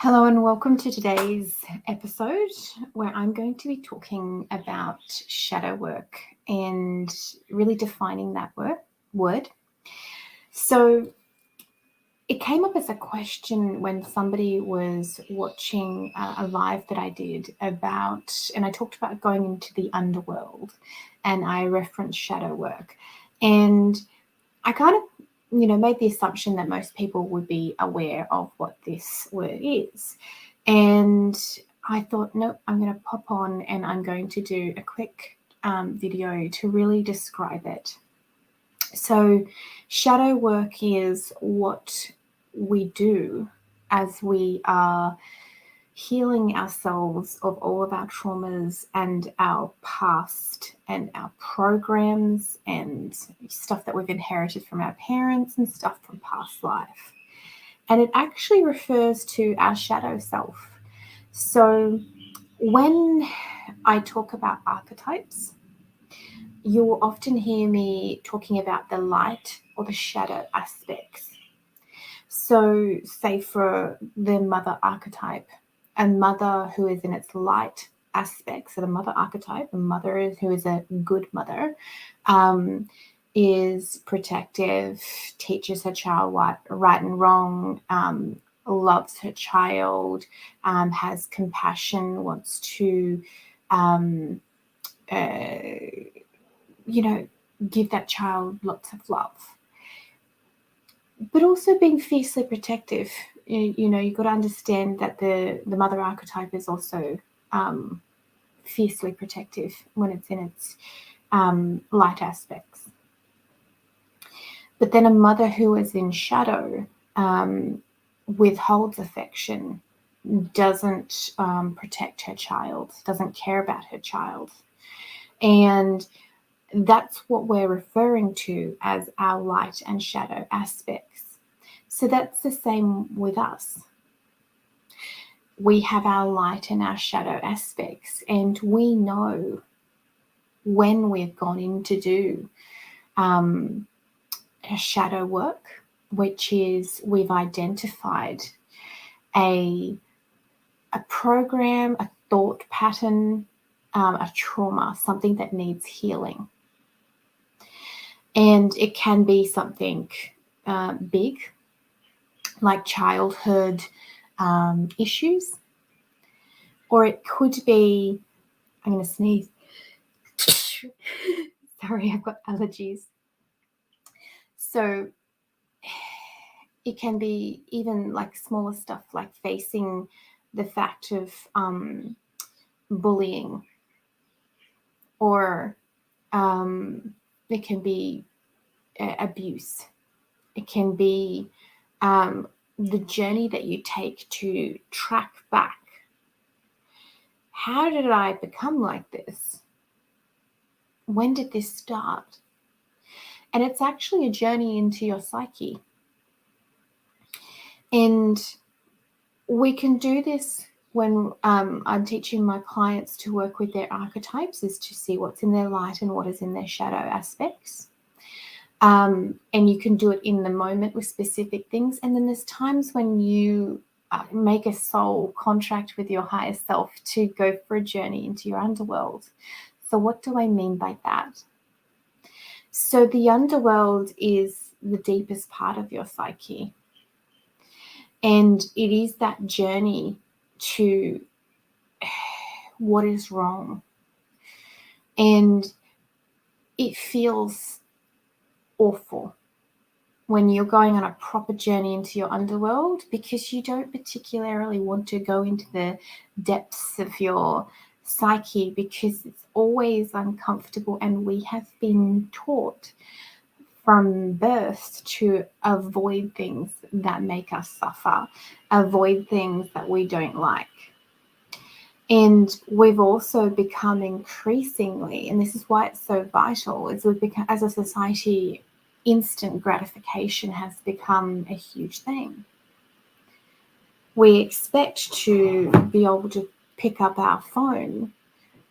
Hello and welcome to today's episode where I'm going to be talking about shadow work and really defining that word. So it came up as a question when somebody was watching a live that I did about, and I talked about going into the underworld and I referenced shadow work. And I kind of made the assumption that most people would be aware of what this word is. And I thought, no, I'm going to pop on and I'm going to do a quick video to really describe it. So shadow work is what we do as we are healing ourselves of all of our traumas and our past and our programs and stuff that we've inherited from our parents and stuff from past life. And it actually refers to our shadow self. So when I talk about archetypes, you will often hear me talking about the light or the shadow aspects. So say for the mother archetype, a mother who is in its light aspect, so the mother archetype, a mother who is a good mother, is protective, teaches her child right and wrong, loves her child, has compassion, wants to, give that child lots of love. But also being fiercely protective. You've got to understand that the mother archetype is also fiercely protective when it's in its light aspects. But then a mother who is in shadow withholds affection, doesn't protect her child, doesn't care about her child. And that's what we're referring to as our light and shadow aspects. So that's the same with us. We have our light and our shadow aspects, and we know when we've gone in to do shadow work, which is we've identified a program, a thought pattern, a trauma, something that needs healing. And it can be something big, like childhood issues, or it could be, I'm going to sneeze. Sorry, I've got allergies. So it can be even like smaller stuff, like facing the fact of bullying, or it can be abuse. It can be the journey that you take to track back. How did I become like this? When did this start? And it's actually a journey into your psyche. And we can do this when I'm teaching my clients to work with their archetypes, is to see what's in their light and what is in their shadow aspects. And you can do it in the moment with specific things. And then there's times when you make a soul contract with your higher self to go for a journey into your underworld. So what do I mean by that? So the underworld is the deepest part of your psyche. And it is that journey to what is wrong. And it feels awful when you're going on a proper journey into your underworld, because you don't particularly want to go into the depths of your psyche, because it's always uncomfortable, and we have been taught from birth to avoid things that make us suffer, avoid things that we don't like. And we've also become increasingly, and this is why it's so vital, is we've become, as a society, instant gratification has become a huge thing. We expect to be able to pick up our phone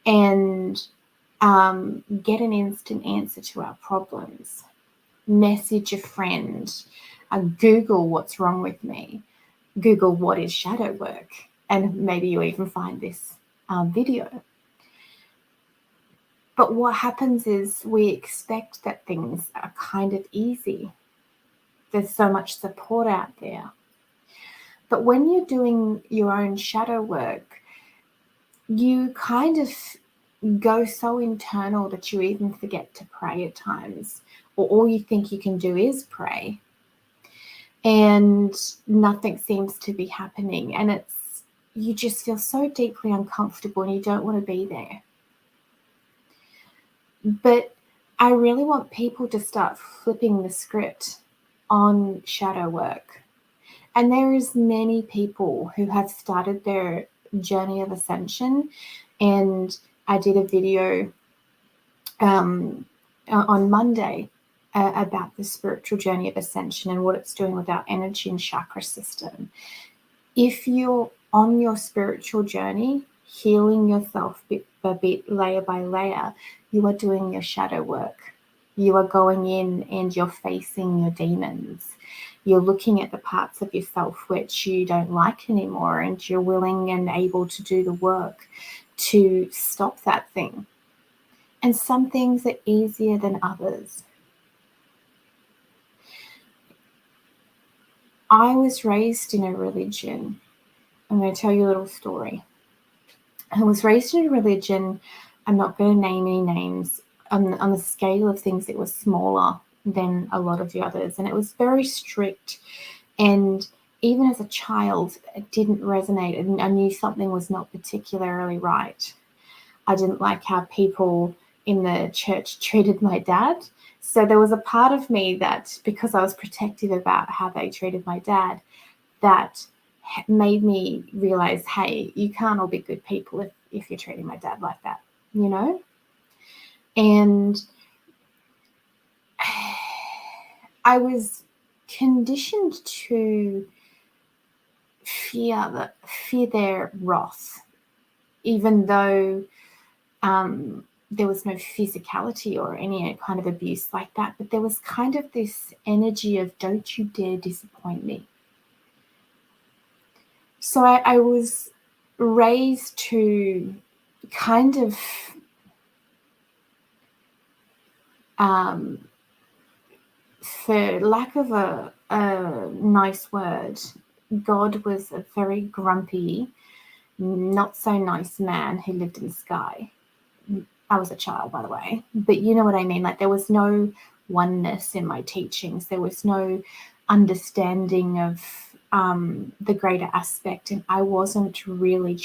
and get an instant answer to our problems, message a friend, Google what's wrong with me, Google what is shadow work, and maybe you even find this video. But what happens is we expect that things are kind of easy. There's so much support out there. But when you're doing your own shadow work, you kind of go so internal that you even forget to pray at times, or all you think you can do is pray, and nothing seems to be happening, and you just feel so deeply uncomfortable and you don't want to be there. But I really want people to start flipping the script on shadow work. And there is many people who have started their journey of ascension, and I did a video on Monday about the spiritual journey of ascension and what it's doing with our energy and chakra system. If you're on your spiritual journey, healing yourself bit by bit, layer by layer, you are doing your shadow work. You are going in and you're facing your demons. You're looking at the parts of yourself which you don't like anymore, and you're willing and able to do the work to stop that thing. And some things are easier than others. I was raised in a religion. I'm going to tell you a little story. I was raised in a religion, I'm not going to name any names, on the scale of things it was smaller than a lot of the others, and it was very strict. And even as a child, it didn't resonate, and I knew something was not particularly right. I didn't like how people in the church treated my dad. So there was a part of me that, because I was protective about how they treated my dad, that made me realize, hey, you can't all be good people if you're treating my dad like that, you know? And I was conditioned to fear their wrath, even though there was no physicality or any kind of abuse like that. But there was kind of this energy of, don't you dare disappoint me. So I was raised to kind of for lack of a nice word, God was a very grumpy, not so nice man who lived in the sky. I was a child, by the way, but you know what I mean? Like, there was no oneness in my teachings. There was no understanding of the greater aspect, and I wasn't really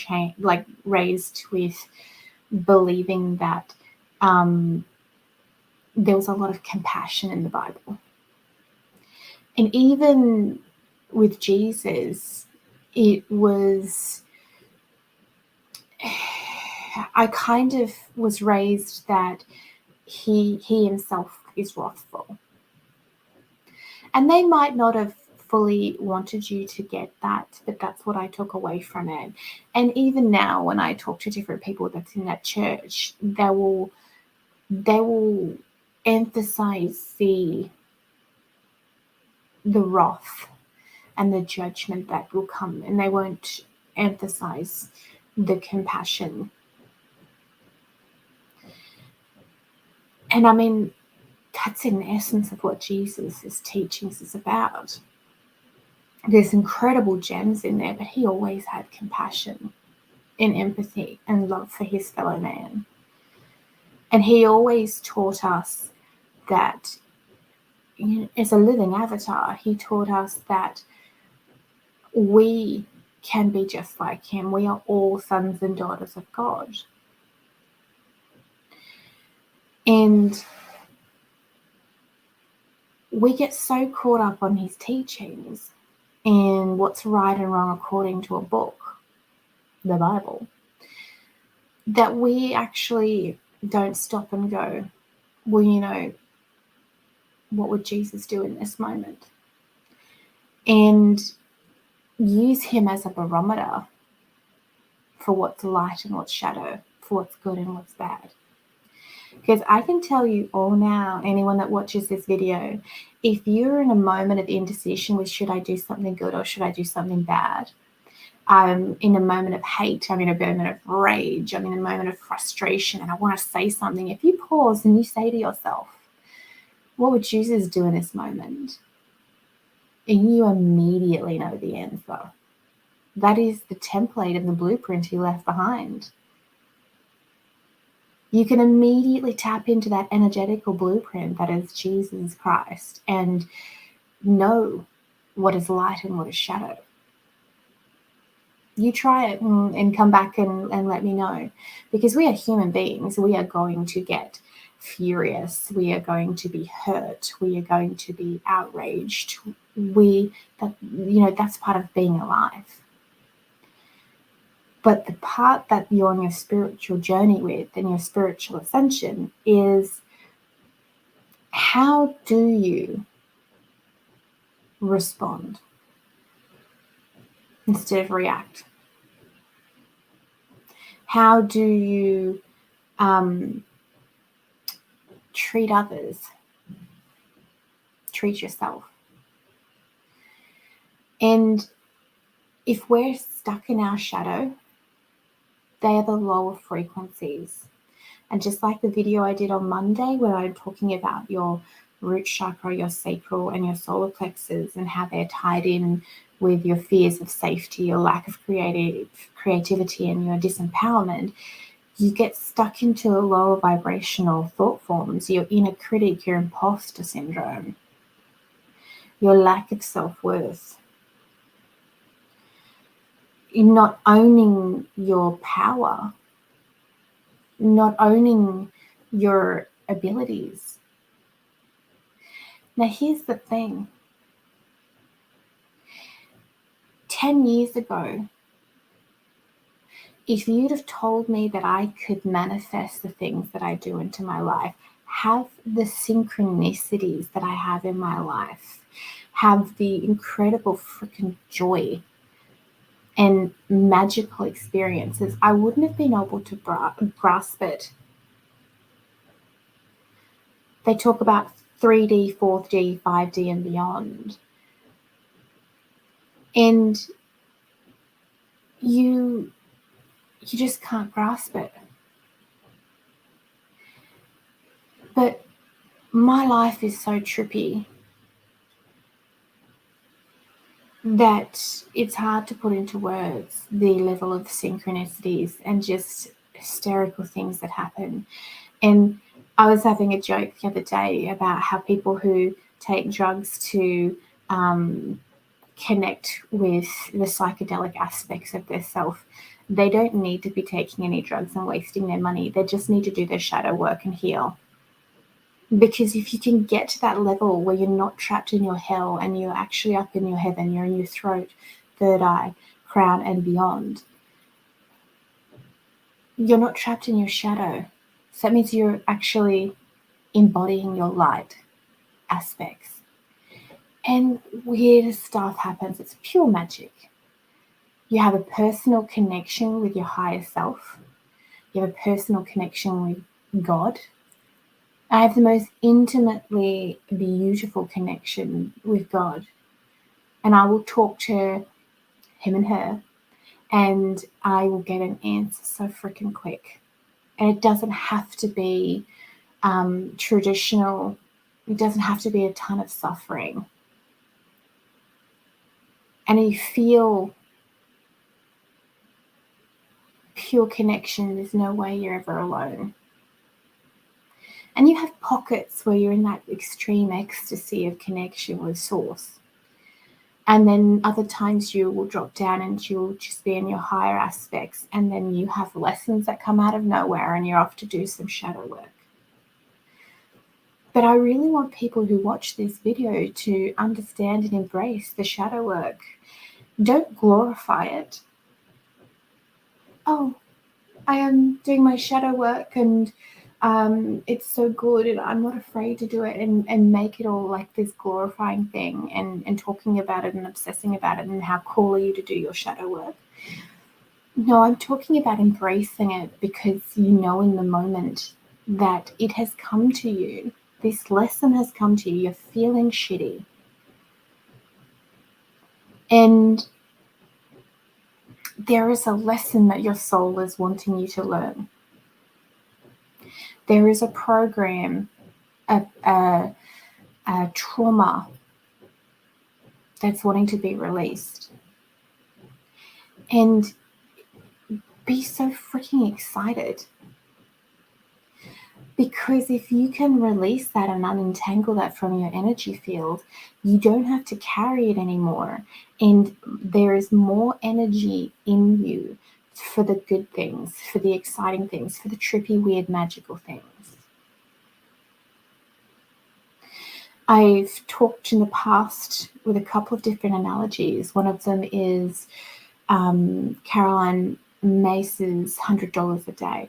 raised with believing that there was a lot of compassion in the Bible. And even with Jesus, it was, I kind of was raised that he himself is wrathful. And they might not have fully wanted you to get that, but that's what I took away from it. And even now, when I talk to different people that's in that church, they will emphasize the wrath and the judgment that will come, and they won't emphasize the compassion. And I mean, that's in essence of what Jesus' teachings is about. There's incredible gems in there, but he always had compassion and empathy and love for his fellow man. And he always taught us that, as a living avatar, he taught us that we can be just like him. We are all sons and daughters of God. And we get so caught up on his teachings and what's right and wrong according to a book, the Bible, that we actually don't stop and go, well, what would Jesus do in this moment? And use him as a barometer for what's light and what's shadow, for what's good and what's bad. Because I can tell you all now, anyone that watches this video, if you're in a moment of indecision with should I do something good or should I do something bad, I'm in a moment of hate, I'm in a moment of rage, I'm in a moment of frustration, and I want to say something. If you pause and you say to yourself, what would Jesus do in this moment? And you immediately know the answer. That is the template and the blueprint he left behind. You can immediately tap into that energetical blueprint that is Jesus Christ and know what is light and what is shadow. You try it and come back and let me know, because we are human beings. We are going to get furious. We are going to be hurt. We are going to be outraged. That's part of being alive. But the part that you're on your spiritual journey with and your spiritual ascension is, how do you respond instead of react? How do you treat others, treat yourself? And if we're stuck in our shadow, they are the lower frequencies. And just like the video I did on Monday where I'm talking about your root chakra, your sacral and your solar plexus and how they're tied in with your fears of safety, your lack of creativity and your disempowerment, you get stuck into a lower vibrational thought forms, your inner critic, your imposter syndrome, your lack of self-worth. You're not owning your power, not owning your abilities. Now, here's the thing. 10 years ago, if you'd have told me that I could manifest the things that I do into my life, have the synchronicities that I have in my life, have the incredible freaking joy and magical experiences, I wouldn't have been able to grasp it. They talk about 3D, 4D, 5D and beyond. And you just can't grasp it. But my life is so trippy that it's hard to put into words the level of synchronicities and just hysterical things that happen. And I was having a joke the other day about how people who take drugs to connect with the psychedelic aspects of their self, they don't need to be taking any drugs and wasting their money. They just need to do their shadow work and heal. Because if you can get to that level where you're not trapped in your hell and you're actually up in your heaven, you're in your throat, third eye, crown and beyond, you're not trapped in your shadow. So that means you're actually embodying your light aspects. And weird stuff happens. It's pure magic. You have a personal connection with your higher self. You have a personal connection with God. I have the most intimately beautiful connection with God. And I will talk to him and her, and I will get an answer so freaking quick. And it doesn't have to be traditional. It doesn't have to be a ton of suffering. And you feel pure connection. There's no way you're ever alone. And you have pockets where you're in that extreme ecstasy of connection with Source. And then other times you will drop down and you'll just be in your higher aspects. And then you have lessons that come out of nowhere and you're off to do some shadow work. But I really want people who watch this video to understand and embrace the shadow work. Don't glorify it. Oh, I am doing my shadow work and it's so good and I'm not afraid to do it and make it all like this glorifying thing and talking about it and obsessing about it and how cool are you to do your shadow work. No, I'm talking about embracing it because you know in the moment that it has come to you. This lesson has come to you. You're feeling shitty. And there is a lesson that your soul is wanting you to learn. There is a program, a trauma that's wanting to be released. And be so freaking excited. Because if you can release that and unentangle that from your energy field, you don't have to carry it anymore. And there is more energy in you for the good things, for the exciting things, for the trippy, weird, magical things. I've talked in the past with a couple of different analogies. One of them is Caroline Mace's $100 a day.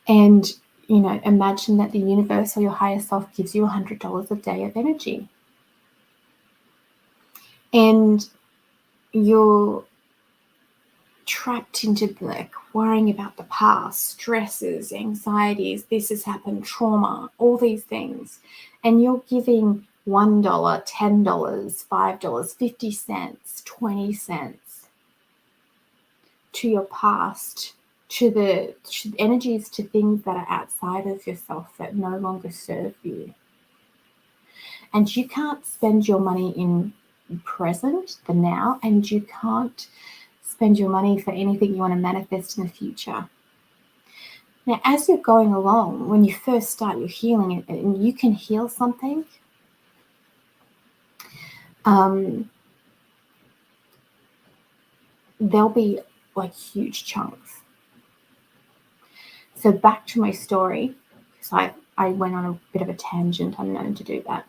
And, imagine that the universe or your higher self gives you $100 a day of energy. And you're trapped into worrying about the past, stresses, anxieties, this has happened, trauma, all these things. And you're giving $1, $10, $5, 50 cents, 20 cents to your past, to the energies, to things that are outside of yourself that no longer serve you. And you can't spend your money in present, the now, and you can't spend your money for anything you want to manifest in the future. Now, as you're going along, when you first start your healing, and you can heal something, there'll be huge chunks. So back to my story, because I went on a bit of a tangent. I'm known to do that,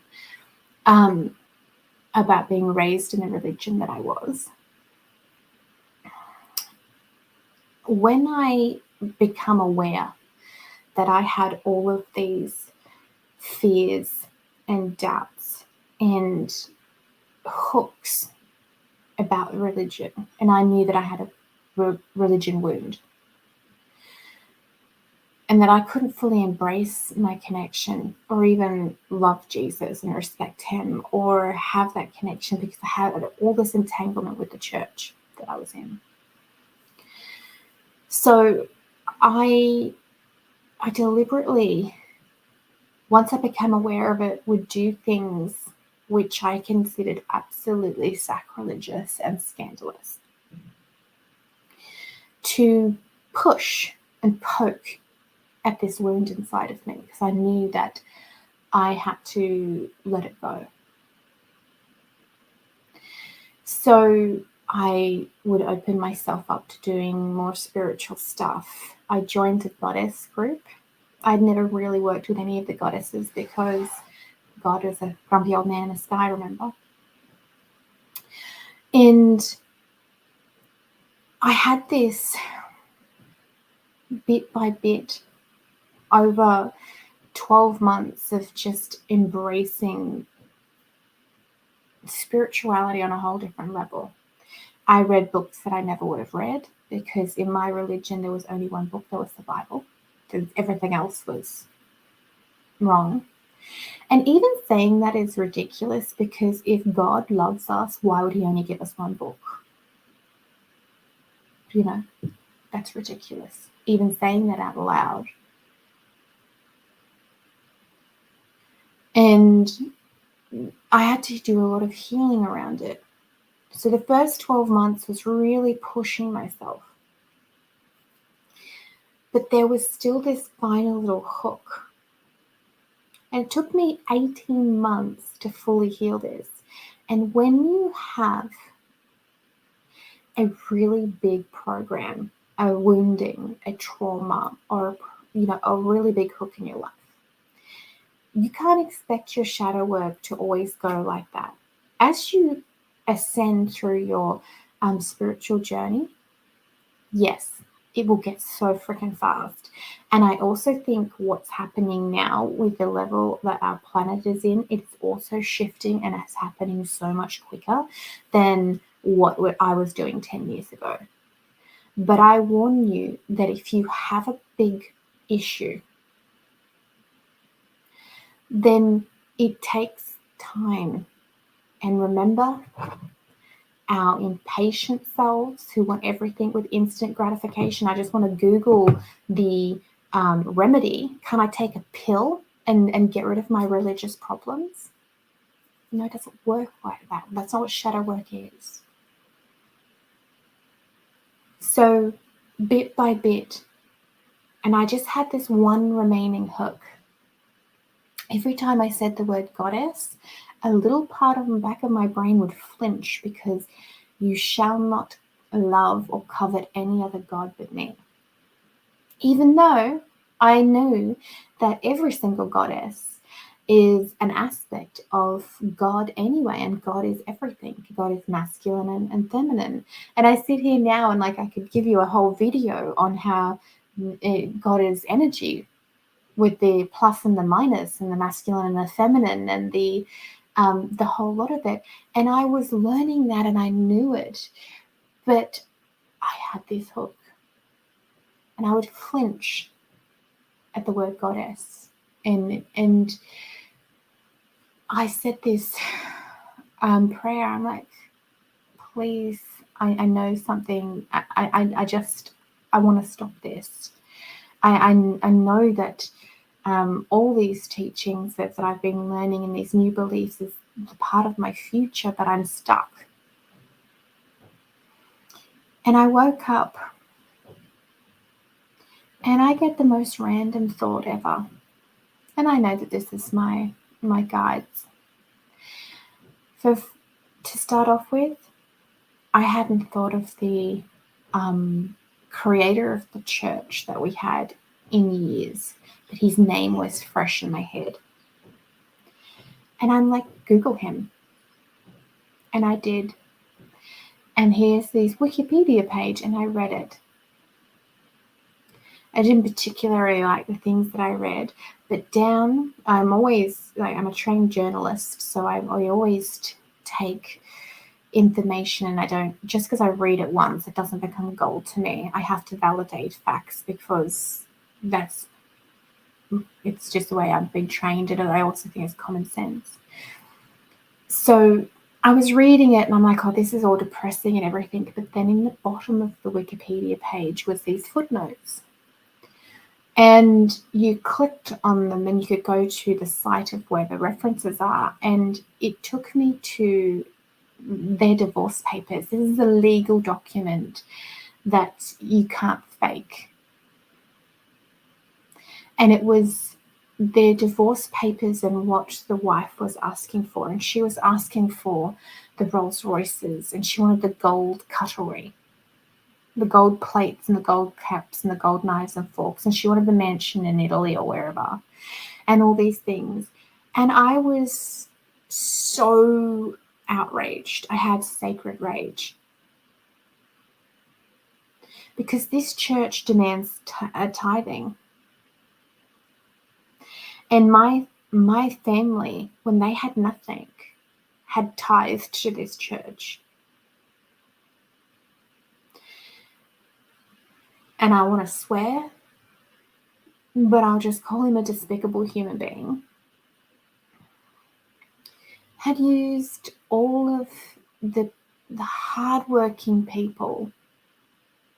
about being raised in the religion that I was. When I become aware that I had all of these fears and doubts and hooks about religion, and I knew that I had a religion wound, and that I couldn't fully embrace my connection or even love Jesus and respect him or have that connection because I had all this entanglement with the church that I was in. So I deliberately, once I became aware of it, would do things which I considered absolutely sacrilegious and scandalous to push and poke at this wound inside of me, because I knew that I had to let it go. So I would open myself up to doing more spiritual stuff. I joined a goddess group. I'd never really worked with any of the goddesses because God is a grumpy old man in the sky, remember? And I had this bit by bit over 12 months of just embracing spirituality on a whole different level. I read books that I never would have read, because in my religion there was only one book, that was the Bible. Everything else was wrong. And even saying that is ridiculous, because if God loves us, why would he only give us one book? That's ridiculous. Even saying that out loud. And I had to do a lot of healing around it. So the first 12 months was really pushing myself. But there was still this final little hook. And it took me 18 months to fully heal this. And when you have a really big program, a wounding, a trauma, or a really big hook in your life, you can't expect your shadow work to always go like that. As you ascend through your spiritual journey, yes, it will get so freaking fast. And I also think what's happening now with the level that our planet is in, it's also shifting, and it's happening so much quicker than what I was doing 10 years ago. But I warn you that if you have a big issue, then it takes time. And remember, our impatient selves who want everything with instant gratification. I just want to Google the remedy. Can I take a pill and get rid of my religious problems? No, it doesn't work like that. That's not what shadow work is. So bit by bit, and I just had this one remaining hook. Every time I said the word goddess, a little part of the back of my brain would flinch, because you shall not love or covet any other god but me. Even though I knew that every single goddess is an aspect of God anyway, and God is everything. God is masculine and feminine. And I sit here now and like I could give you a whole video on how God is energy, with the plus and the minus, and the masculine and the feminine, and the whole lot of it. And I was learning that, and I knew it, but I had this hook, and I would flinch at the word goddess. And I said this prayer. I'm like, please, I know something. I want to stop this. I know that all these teachings that I've been learning, and these new beliefs is part of my future, but I'm stuck. And I woke up and I get the most random thought ever. And I know that this is my guides. To start off with, I hadn't thought of the creator of the church that we had in years, but his name was fresh in my head. And I'm like, Google him. And I did. And here's this Wikipedia page, and I read it. I didn't particularly like the things that I read, but I'm always, like, I'm a trained journalist, so I always take information, and I don't, just because I read it once, it doesn't become gold to me. I have to validate facts, because it's just the way I've been trained, and I also think it's common sense. So I was reading it, and I'm like, oh, this is all depressing and everything. But then in the bottom of the Wikipedia page was these footnotes. And you clicked on them, and you could go to the site of where the references are. And it took me to their divorce papers. This is a legal document that you can't fake. And it was their divorce papers and what the wife was asking for. And she was asking for the Rolls Royces, and she wanted the gold cutlery, the gold plates and the gold caps and the gold knives and forks. And she wanted the mansion in Italy or wherever, and all these things. And I was so outraged. I had sacred rage, because this church demands tithing. And my family, when they had nothing, had tithed to this church. And I want to swear, but I'll just call him a despicable human being, had used all of the hardworking people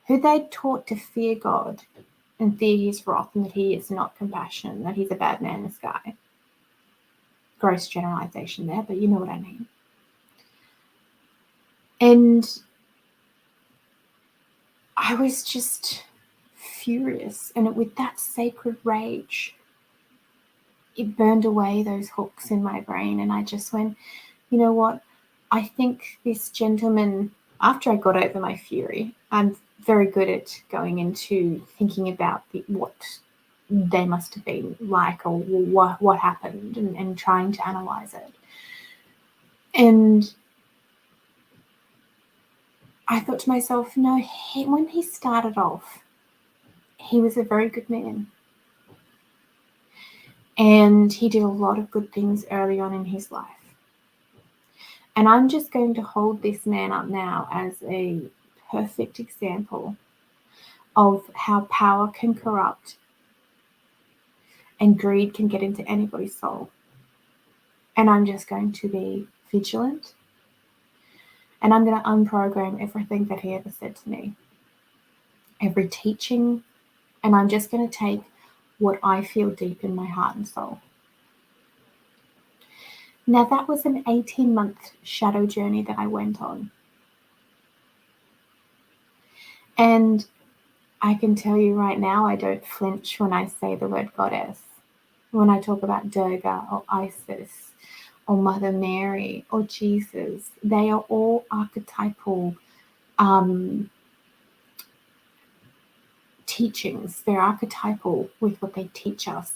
who they'd taught to fear God and fear his wrath, and that he is not compassionate, that he's a bad man, this guy. Gross generalization there, but you know what I mean. And I was just furious, and with that sacred rage, it burned away those hooks in my brain. And I just went, you know what? I think this gentleman, after I got over my fury, I'm very good at going into thinking about what they must have been like, or what happened, and trying to analyze it. And I thought to myself, no, when he started off, he was a very good man. And he did a lot of good things early on in his life. And I'm just going to hold this man up now as a perfect example of how power can corrupt and greed can get into anybody's soul. And I'm just going to be vigilant, and I'm going to unprogram everything that he ever said to me, every teaching, and I'm just going to take what I feel deep in my heart and soul. Now, that was an 18-month shadow journey that I went on. And I can tell you right now, I don't flinch when I say the word goddess. When I talk about Durga or Isis or Mother Mary or Jesus, they are all archetypal teachings. They're archetypal with what they teach us.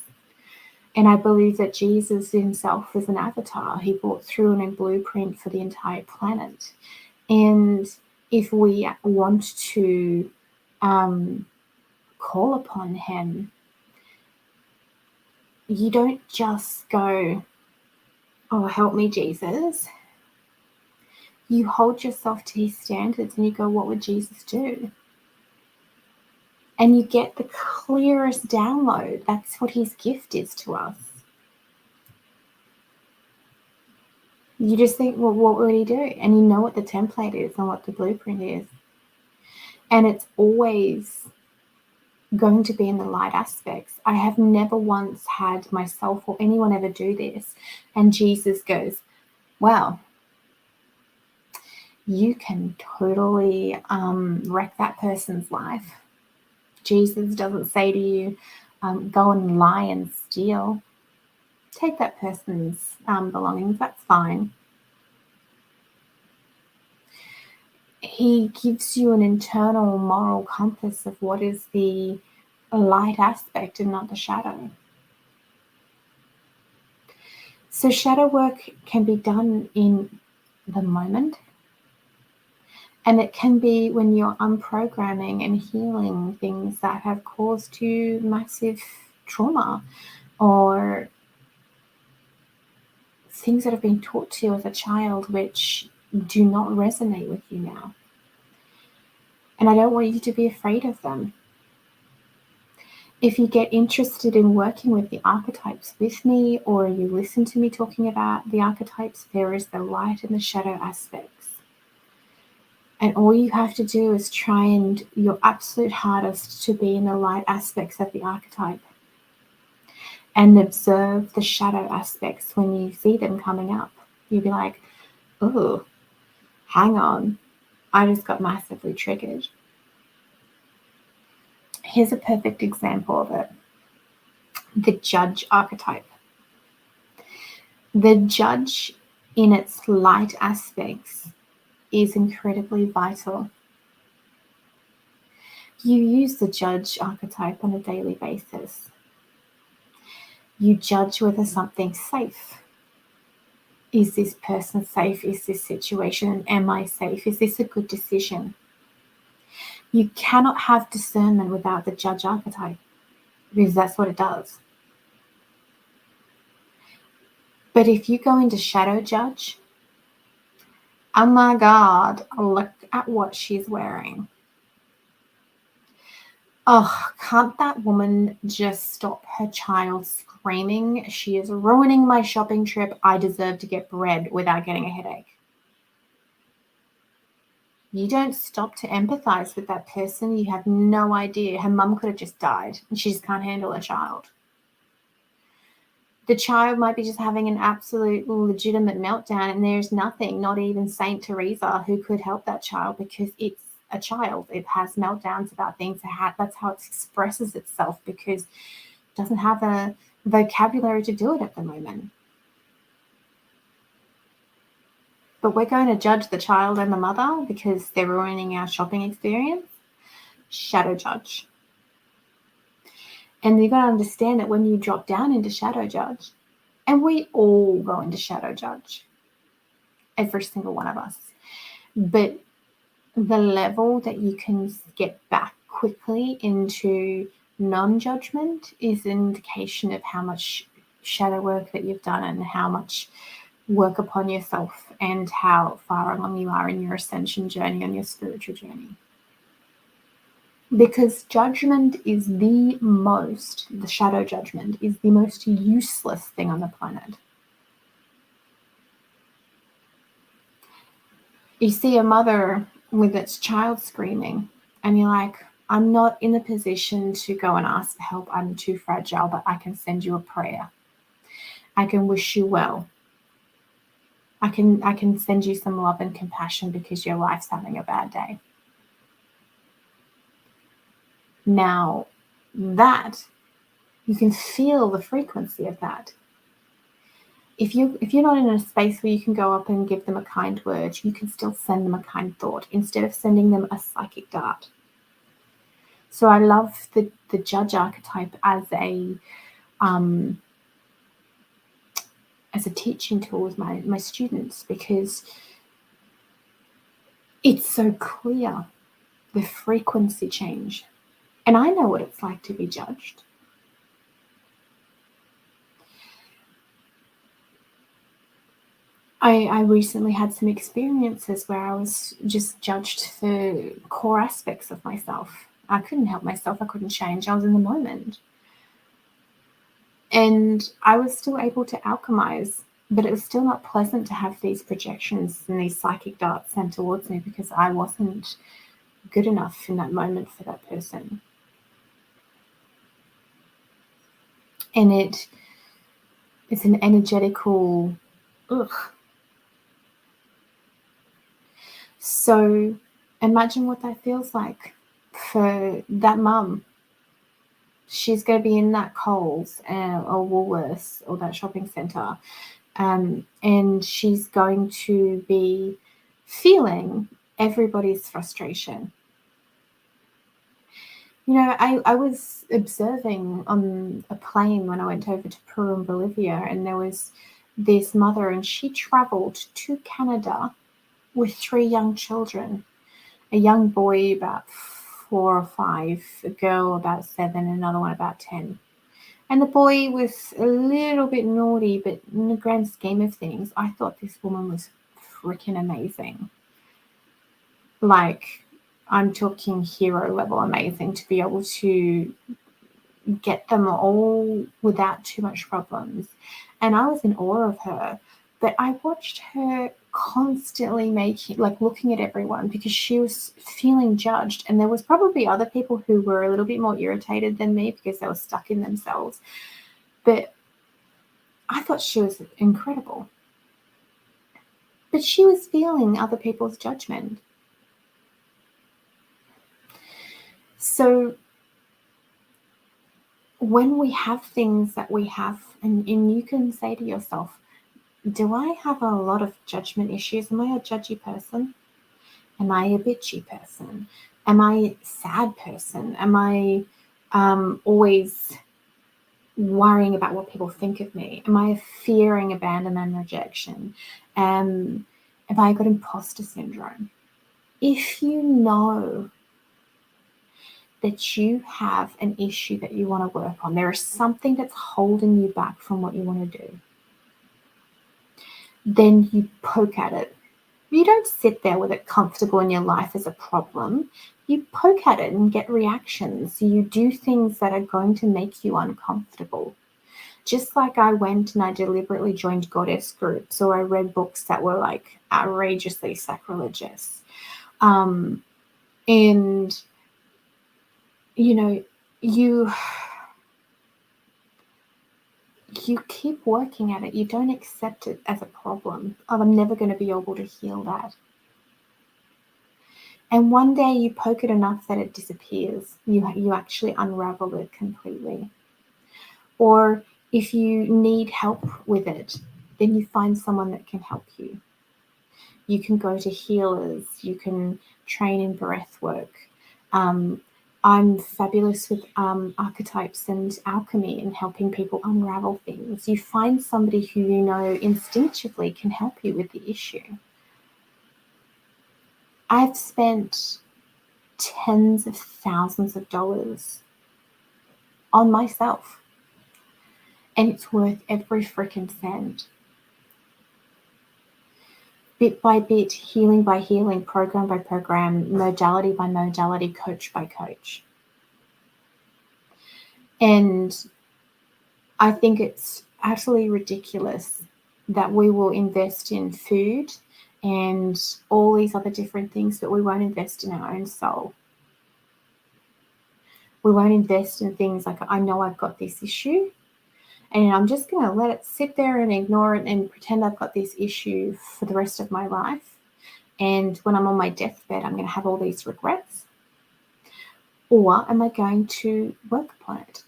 And I believe that Jesus himself was an avatar. He brought through a blueprint for the entire planet. And if we want to call upon him, you don't just go, oh, help me, Jesus. You hold yourself to his standards and you go, what would Jesus do? And you get the clearest download. That's what his gift is to us. You just think, well, what would he do? And you know what the template is and what the blueprint is. And it's always going to be in the light aspects. I have never once had myself or anyone ever do this. And Jesus goes, wow, you can totally wreck that person's life. Jesus doesn't say to you, go and lie and steal. Take that person's belongings, that's fine. He gives you an internal moral compass of what is the light aspect and not the shadow. So shadow work can be done in the moment. And it can be when you're unprogramming and healing things that have caused you massive trauma or things that have been taught to you as a child which do not resonate with you now. And I don't want you to be afraid of them. If you get interested in working with the archetypes with me, or you listen to me talking about the archetypes, there is the light and the shadow aspects. And all you have to do is try and your absolute hardest to be in the light aspects of the archetype and observe the shadow aspects when you see them coming up. You'll be like, oh, hang on, I just got massively triggered. Here's a perfect example of it. The judge archetype. The judge in its light aspects is incredibly vital. You use the judge archetype on a daily basis. You judge whether something's safe. Is this person safe? Is this situation? Am I safe? Is this a good decision? You cannot have discernment without the judge archetype, because that's what it does. But if you go into shadow judge, oh my God, look at what she's wearing. Oh, can't that woman just stop her child screaming? She is ruining my shopping trip. I deserve to get bread without getting a headache. You don't stop to empathize with that person. You have no idea. Her mum could have just died and she just can't handle her child. The child might be just having an absolute legitimate meltdown, and there's nothing, not even Saint Teresa, who could help that child because it's a child. It has meltdowns about things. That's how it expresses itself because it doesn't have a vocabulary to do it at the moment. But we're going to judge the child and the mother because they're ruining our shopping experience. Shadow judge. And you've got to understand that when you drop down into shadow judge, and we all go into shadow judge, every single one of us, but the level that you can get back quickly into non-judgment is an indication of how much shadow work that you've done and how much work upon yourself and how far along you are in your ascension journey and your spiritual journey. Because judgment is the shadow judgment is the most useless thing on the planet. You see a mother with its child screaming, and you're like, I'm not in a position to go and ask for help. I'm too fragile, but I can send you a prayer. I can wish you well. I can send you some love and compassion because your life's having a bad day. Now, that, you can feel the frequency of that. If you're not in a space where you can go up and give them a kind word, you can still send them a kind thought instead of sending them a psychic dart. So I love the judge archetype as a teaching tool with my students, because it's so clear, the frequency change. And I know what it's like to be judged. I recently had some experiences where I was just judged for core aspects of myself. I couldn't help myself. I couldn't change. I was in the moment. And I was still able to alchemize, but it was still not pleasant to have these projections and these psychic darts sent towards me because I wasn't good enough in that moment for that person. And it's an energetical ugh. So imagine what that feels like for that mum. She's going to be in that Coles or Woolworths or that shopping centre, and she's going to be feeling everybody's frustration. You know, I was observing on a plane when I went over to Peru and Bolivia, and there was this mother, and she travelled to Canada with 3 young children, a young boy about 4 or 5, a girl about 7, another one about 10. And the boy was a little bit naughty, but in the grand scheme of things, I thought this woman was freaking amazing. Like, I'm talking hero level amazing, to be able to get them all without too much problems. And I was in awe of her. But I watched her constantly looking at everyone because she was feeling judged. And there was probably other people who were a little bit more irritated than me because they were stuck in themselves. But I thought she was incredible. But she was feeling other people's judgment. So when we have things that we have, and you can say to yourself, do I have a lot of judgment issues? Am I a judgy person? Am I a bitchy person? Am I a sad person? Am I always worrying about what people think of me? Am I fearing abandonment and rejection? Have I got imposter syndrome? If you know that you have an issue that you want to work on, there is something that's holding you back from what you want to do, then you poke at it. You don't sit there with it comfortable in your life as a problem. You poke at it and get reactions. You do things that are going to make you uncomfortable. Just like I went and I deliberately joined goddess groups, or I read books that were like outrageously sacrilegious. And, you know, you keep working at it. You don't accept it as a problem. Oh, I'm never going to be able to heal that. And one day you poke it enough that it disappears. You actually unravel it completely. Or if you need help with it, then you find someone that can help you. You can go to healers. You can train in breath work. I'm fabulous with archetypes and alchemy and helping people unravel things. You find somebody who you know instinctively can help you with the issue. I've spent tens of thousands of dollars on myself, and it's worth every freaking cent. Bit by bit, healing by healing, program by program, modality by modality, coach by coach. And I think it's absolutely ridiculous that we will invest in food and all these other different things, but we won't invest in our own soul. We won't invest in things like, I know I've got this issue, and I'm just going to let it sit there and ignore it and pretend I've got this issue for the rest of my life. And when I'm on my deathbed, I'm going to have all these regrets. Or am I going to work upon it?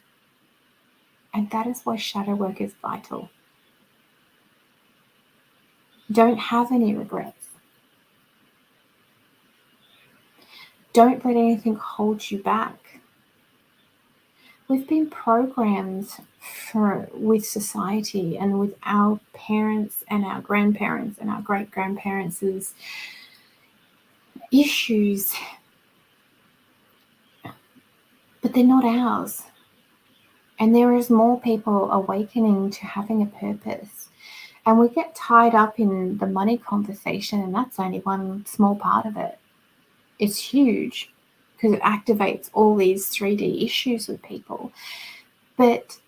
And that is why shadow work is vital. Don't have any regrets. Don't let anything hold you back. We've been programmed with society and with our parents and our grandparents and our great-grandparents' issues, but they're not ours. And there is more people awakening to having a purpose. And we get tied up in the money conversation, and that's only one small part of it. It's huge because it activates all these 3D issues with people. But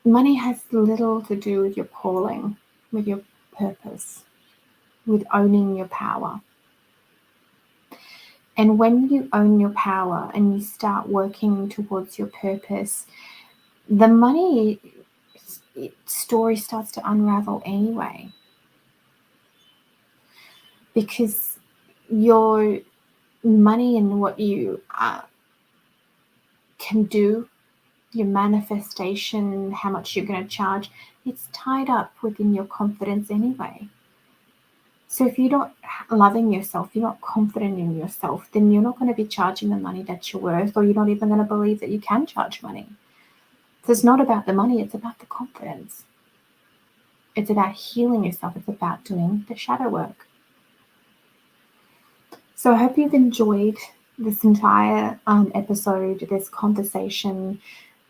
money has little to do with your calling, with your purpose, with owning your power. And when you own your power and you start working towards your purpose, the money story starts to unravel anyway. Because your money and what you can do, your manifestation, how much you're going to charge, it's tied up within your confidence anyway. So if you're not loving yourself, you're not confident in yourself, then you're not going to be charging the money that you're worth, or you're not even going to believe that you can charge money. So it's not about the money, it's about the confidence. It's about healing yourself. It's about doing the shadow work. So I hope you've enjoyed this entire episode, this conversation,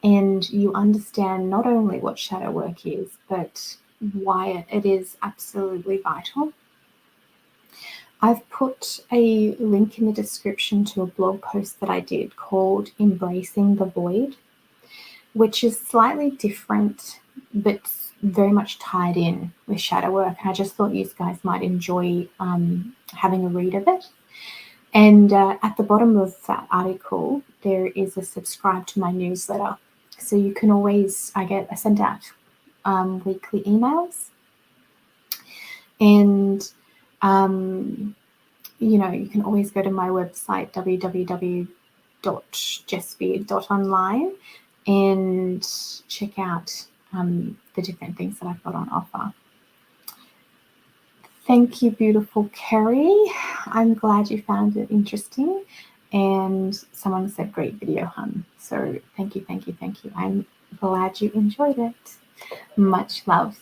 and you understand not only what shadow work is, but why it is absolutely vital. I've put a link in the description to a blog post that I did called Embracing the Void, which is slightly different, but very much tied in with shadow work. And I just thought you guys might enjoy having a read of it. And at the bottom of that article, there is a subscribe to my newsletter. So you can always, I send out weekly emails. And, you can always go to my website, www.jessxx.online, and check out the different things that I've got on offer. Thank you, beautiful Kerry. I'm glad you found it interesting. And someone said, great video, hun. So thank you. I'm glad you enjoyed it. Much love.